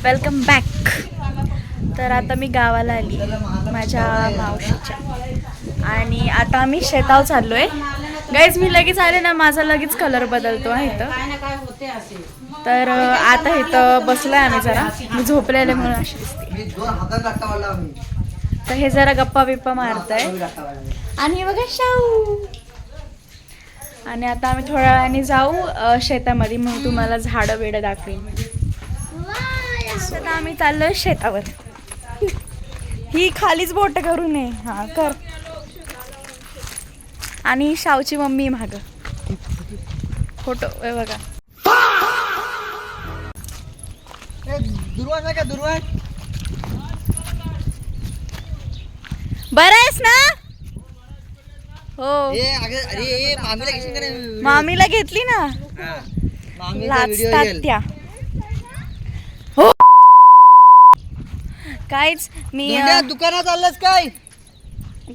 Welcome back. तर आता मी गावाला आली माझ्या मावशीच्या आणि आता आम्ही शेतावर चाललो आहे. गाईज मी लगेच आले ना, माझा लगेच कलर बदलतो आहे इथं. तर आता इथं बसलोय आम्ही, जरा मी झोपलेले म्हणून अशी दिसते. तर हे जरा गप्पा बिप्पा मारताय आणि हे बघा शाऊ. आणि आता आम्ही थोड्या वेळाने जाऊ शेतामध्ये, मग तुम्हाला झाडं बिडं दाखवेन. आता आम्ही चाललोय शेतावर. ही खालीच बोट करू नये. हा कर. आणि शावची मम्मी माग फोटो बघा. बरं आहेस ना? हो. मामीला घेतली ना, लाजतात त्या. हो काहीच मी दुकानात चाललंस काय?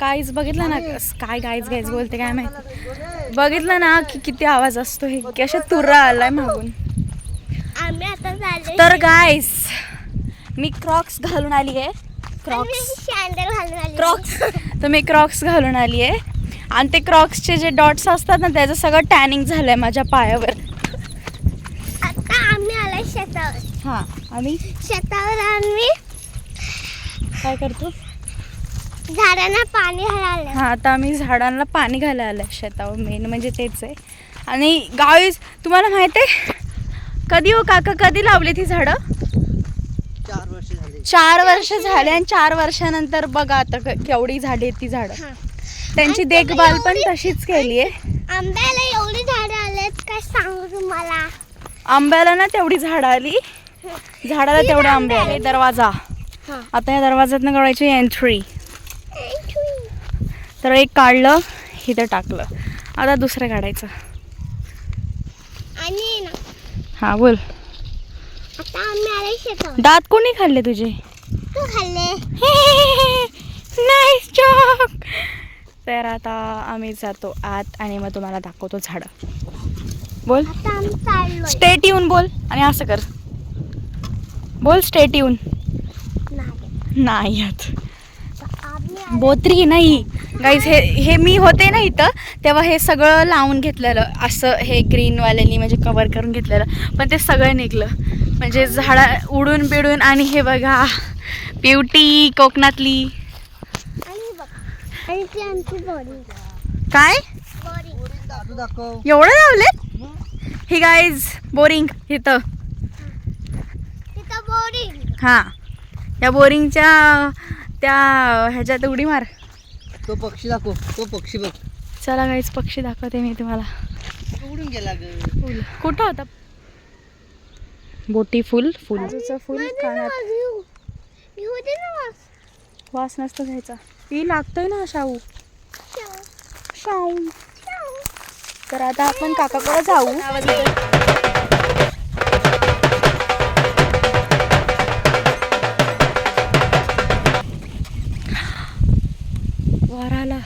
गाईज बघितलं ना, काय गाईज गाईज बोलते काय माहिती. बघितलं ना की किती आवाज असतो. हे की अशा तुर्रा आलाय मागून. तर गाईज मी क्रॉक्स घालून आली आहे. क्रॉक्स तर मी क्रॉक्स घालून आली आहे. आणि ते क्रॉक्सचे जे डॉट्स असतात ना, त्याचं सगळं टॅनिंग झालंय माझ्या पायावर. आता आम्ही आलोय शेतावर. हा आणि शेतावर आम्ही काय करतो, झाडांना पाणी घालायला. हा आता आम्ही झाडांना पाणी घालायला आलोय शेतावर. मेन म्हणजे तेच आहे. आणि गाईज तुम्हाला माहिती आहे कधी हो काका कधी लावली ती झाडं? 4 वर्ष झाली. 4 वर्ष झाले. आणि 4 वर्षानंतर बघा आता केवढी झाली ती झाडं. त्यांची देखभाल पण तशीच केली आहे. आंब्याला एवढी झाडं आलेत काय सांगू तुम्हाला. आंब्याला ना तेवढी झाडं आली, झाडाला तेवढे आंबे आले. दरवाजा आता या दरवाज्यातनं काढायची एंट्री. तर एक काढलं, इथं टाकलं. आता दुसरं काढायचं. आणि ना हा बोल. आता आम्ही आलोय शेतावर. दात कोणी खाल्ले तुझे? तू खाल्ले. Nice joke. तर आता आम्ही जातो आत आणि मग तुम्हाला दाखवतो झाडं. बोल. आता आम्ही चाललोय. स्टेट येऊन बोल आणि असं कर. बोल स्टेट येऊन. नाही येत. आम्ही बोत्री नाही गाईज. हे मी होते ना इथं तेव्हा हे सगळं लावून घेतलेलं असं, हे ग्रीनवाल्यांनी म्हणजे कवर करून घेतलेलं. पण ते सगळं निघलं म्हणजे झाडा उडून बिडून. आणि हे बघा ब्युटी कोकणातली. आणि बघ, आणि ती आमची बोरी. काय दाखव. एवढं लावले ही गाईज बोरिंग इथं. तिथं बोरी. हां या बोरिंगच्या त्या ह्याच्यात उडी मार. तो पक्षी दाखव. तो पक्षी बघ. चला गाईज पक्षी दाखवते मी तुम्हाला. उडून गेला ग. कुठं होता? बोटी फुल फुलचं फुल कानात. वास नसतो घ्यायचा. ही लागतोय ना शाहू. शाहू. तर आता आपण काकाकडे जाऊ. वाराला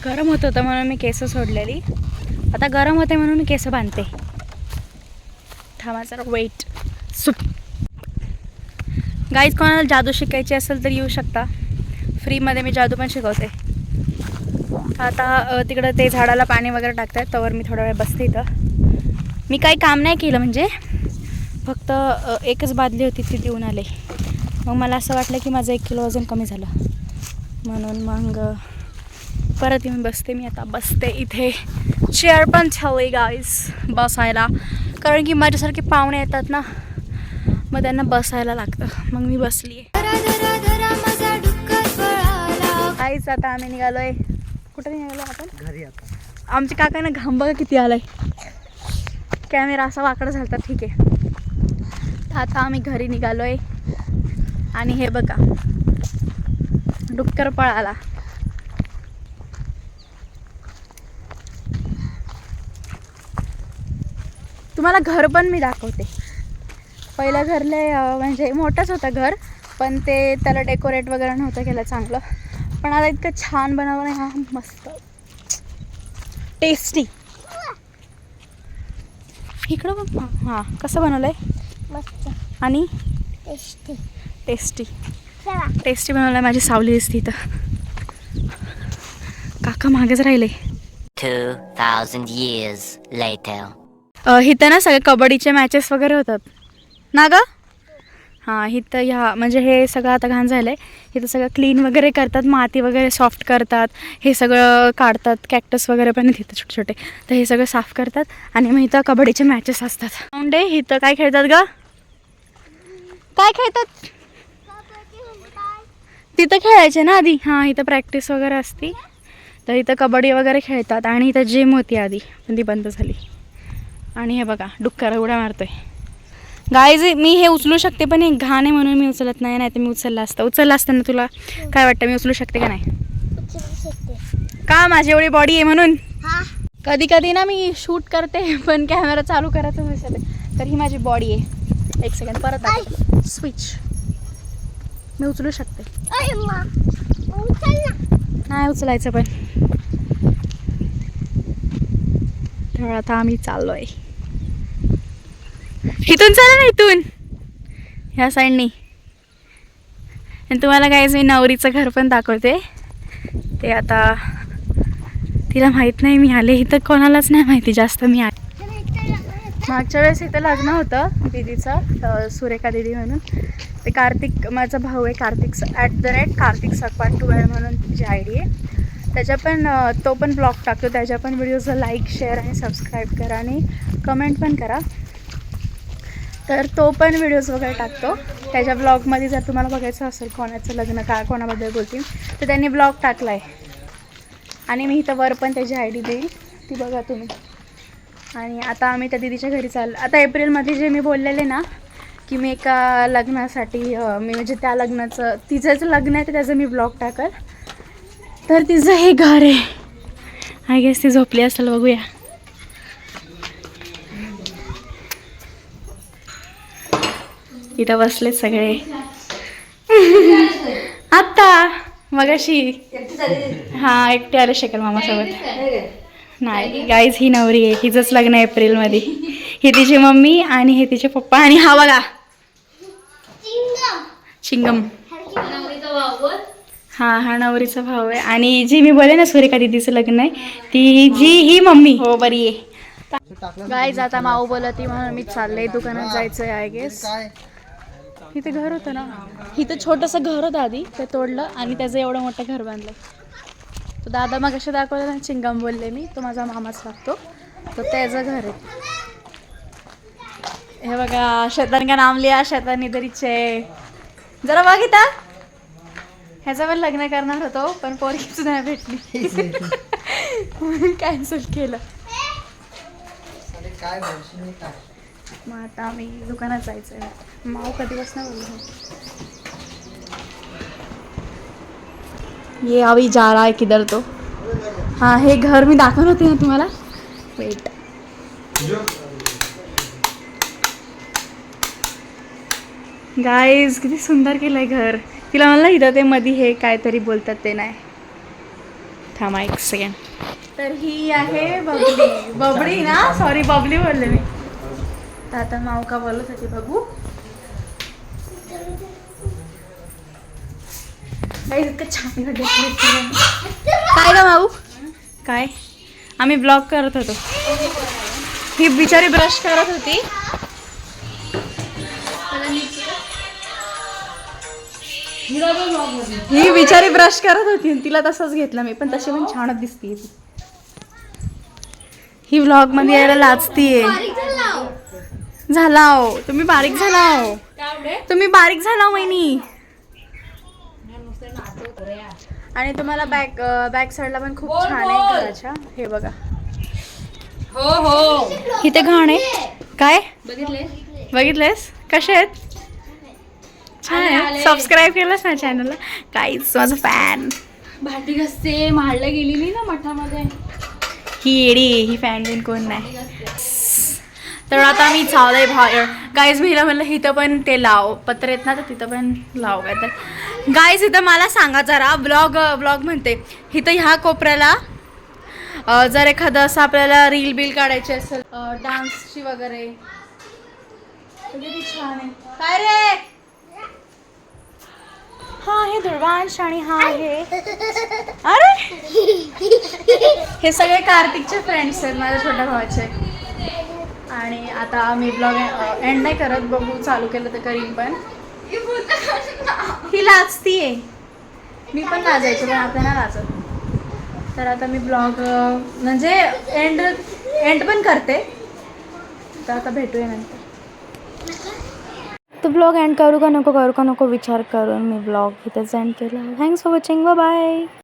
गरम होत होतं म्हणून मी केस सोडलेली. आता गरम होते म्हणून मी केस बांधते. थांबा जरा वेट. सुप गाईज कोणाला जादू शिकायची असेल तर येऊ शकता. फ्रीमध्ये मी जादू पण शिकवते. आता तिकडं ते झाडाला पाणी वगैरे टाकतात त्यावर मी थोडा वेळ बसते इथं. मी काही काम नाही केलं म्हणजे फक्त एकच बादली होती ती देऊन आले. मग मला असं वाटलं की माझं 1 किलो वजन कमी झालं म्हणून मग परत येऊन बसते. मी आता बसते इथे. चेअर पण ठेवली गाईज बसायला, कारण की माझ्यासारखे पाहुणे येतात ना, मग त्यांना बसायला लागतं. मग मी बसली आहे. गाईज आता आम्ही निघालोय. कुठे निघालो आपण? घरी. आता आमच्या काकांना घाम बघा किती आलाय. कॅमेरा असा वाकडा झालता. ठीक आहे. आता आम्ही घरी निघालोय. आणि हे बघा डुक्कर पळाला. तुम्हाला घर पण मी दाखवते. पहिलं घरले म्हणजे मोठंच होतं घर, पण ते त्याला डेकोरेट वगैरे नव्हतं केलं चांगलं. पण आता इतकं छान बनवलं. हा मस्त टेस्टी. इकडं बघ. हां कसं बनवलं आहे मस्त. आणि टेस्टी टेस्टी चला टेस्टी बनवला. माझी सावली दिसते इथं. काका मागेच राहिले. 2,000 years later. इथं ना सगळे कबड्डीचे मॅचेस वगैरे होतात ना ग. हां इथं ह्या म्हणजे हे सगळं आता घाण झालं आहे. इथं सगळं क्लीन वगैरे करतात, माती वगैरे सॉफ्ट करतात, हे सगळं काढतात. कॅक्टस वगैरे पण आहेत इथं छोटे छोटे, तर हे सगळं साफ करतात. आणि मग इथं कबड्डीचे मॅचेस असतात. ग्राउंड आहे इथं. काय खेळतात ग? काय खेळतात तिथं? खेळायचे ना आधी. हां इथं प्रॅक्टिस वगैरे असती, तर इथं कबड्डी वगैरे खेळतात. आणि इथं जिम होती आधी, पण ती बंद झाली. आणि हे बघा डुक्कर उड्या मारतोय. गाईज मी हे उचलू शकते, पण हे घाण आहे म्हणून मी उचलत नाही. नाही तर मी उचललं असतं ना. तुला काय वाटतं मी उचलू शकते का नाही? उचलू शकते का? माझी एवढी बॉडी आहे म्हणून. हा कधी कधी ना मी शूट करते, पण कॅमेरा चालू करायचं विसरते. तर ही माझी बॉडी आहे. एक सेकंड परत स्विच. मी उचलू शकते. अरे मा उचल ना. नाही उचलायचं पण. तर आता आम्ही चाललो आहे. इथून चला ना, इथून ह्या साईडनी. आणि तुम्हाला काय मी नवरीचं घर पण दाखवते. ते आता तिला माहीत नाही मी आले इथं. कोणालाच नाही माहिती जास्त मी आले. मागच्या वेळेस इथं लग्न होतं दीदीचं, सुरेखा दीदी म्हणून. ते कार्तिक माझा भाऊ आहे, कार्तिक सकपाट 12 म्हणून तिची ID आहे. त्याच्या पण तो पण ब्लॉग टाकतो. त्याच्या पण व्हिडिओजला लाईक, शेअर आणि सबस्क्राईब करा आणि कमेंट पण करा. तर तो पण व्हिडिओज वगैरे टाकतो. त्याच्या ब्लॉगमध्ये जर तुम्हाला बघायचं असेल कोणाचं लग्न का कोणाबद्दल बोलतील, तर त्यांनी ब्लॉग टाकला आहे. आणि मी इथं वर पण त्याची ID देईल, ती बघा तुम्ही. आणि आता आम्ही त्या दीदीच्या घरी चाललो. आता एप्रिलमध्ये जे मी बोललेले ना की मी एका लग्नासाठी मी म्हणजे त्या लग्नाचं तिचं लग्न आहे तर त्याचं मी ब्लॉग टाकल. तर तिचं हे घर आहे. आय गेस ती झोपली असेल, बघूया. इथं बसले सगळे. आत्ता मगाशी. हां एकटे आले शेखर मामासोबत. नाही गाईज ही नवरी आहे. हिचंच लग्न आहे एप्रिलमध्ये. ही तिची मम्मी आणि हे तिचे पप्पा. आणि हा बघा चिंगम. हा नवरीचा भाऊ आहे. आणि जी मी बोले ना सुरेखा दीदीचं लग्न आहे, ती जी ही मम्मी. हो बरी आहे. गाईज आता माऊ बोलती म्हणून मी चालले दुकानात जायचं आहे. आय गेस काय इथे घर होतं ना, इथं छोटंसं घर होतं आधी, ते तोडलं आणि त्याचं एवढं मोठं घर बांधलं. तो दादा मग कशा दाखवलं ना, चिंगम बोलले मी, तो माझा मामाच लागतो. तो त्याचं घर आहे. हे बघा शैतान का नाम लिया शैतान इधर इच्छे. जरा बघ इथं. ह्याचं पण लग्न करणार होतो पण पोरीच नाही भेटली म्हणून कॅन्सल केलं. काय बोलशील काय? मग आता आम्ही दुकानात जायचं आहे. माऊ कधीपासून बोललो ये अभी जा रहा है किधर तो. हाँ हे घर मी दाखवलं होते ना तुम्हाला. वेट गाईज किती सुंदर केलंय घर. तिला म्हणलं इथं ते मध्ये हे काहीतरी बोलतात ते नाही. थांबा एक सेकंड. तर ही आहे बबडी ना, सॉरी बबली बोलले मी. तर आता माऊ का बोलत होती बघू. इतकं छान डेकोरेट केलं. काय ग माऊ काय? आम्ही ब्लॉग करत होतो. ही बिचारी ब्रश करत होती. ही बिचारी ब्रश करत होती, तिला तसंच घेतलं मी. पण तशी पण छानच दिसतीये ती. ही व्लॉग मध्ये यायला लाजतीये. झालाव तुम्ही बारीक झालाव. तुम्ही बारीक झालाव वहिनी. आणि तुम्हाला बॅक साईडला पण खूप छान आहे घराच्या. हे बघा. हो हो इथे घाण आहे. काय बघितलेस? कसे आहेत? छान आहे. सबस्क्राईब केलंस ना चॅनलला. काहीच माझं फॅन. भांडी घासते म्हाडला गेलेली ना मठामध्ये. ही येडी ही फॅन बिन कोण नाही. तर आता मी चाललंय बाहेर. गाईज मी हिला म्हणलं इथं पण ते लाव पत्र येत ना, तर तिथं पण लाव काय तर. गाईज इथं मला सांगा जरा. ब्लॉग म्हणते इथं ह्या कोपऱ्याला जर एखादं असं आपल्याला रील बिल काढायची असेल डान्सची वगैरे, किती छान आहे. काय रे हा आहे ध्रुवांश आणि हा आहे अरे हे सगळे कार्तिकचे फ्रेंड्स आहेत माझ्या छोट्या भावाचे. आणि आता मी ब्लॉग एंड नाही करत, बघू चालू केलं तर करीन. पण ही लाजतीये, मी पण लाजायचे पण आता नाही लाजत. तर आता मी ब्लॉग म्हणजे एंड पण करते. तर आता भेटूया नंतर. तो ब्लॉग एंड करू का नको विचार करून मी ब्लॉग इथेच एंड केला. Thanks for watching. Bye bye.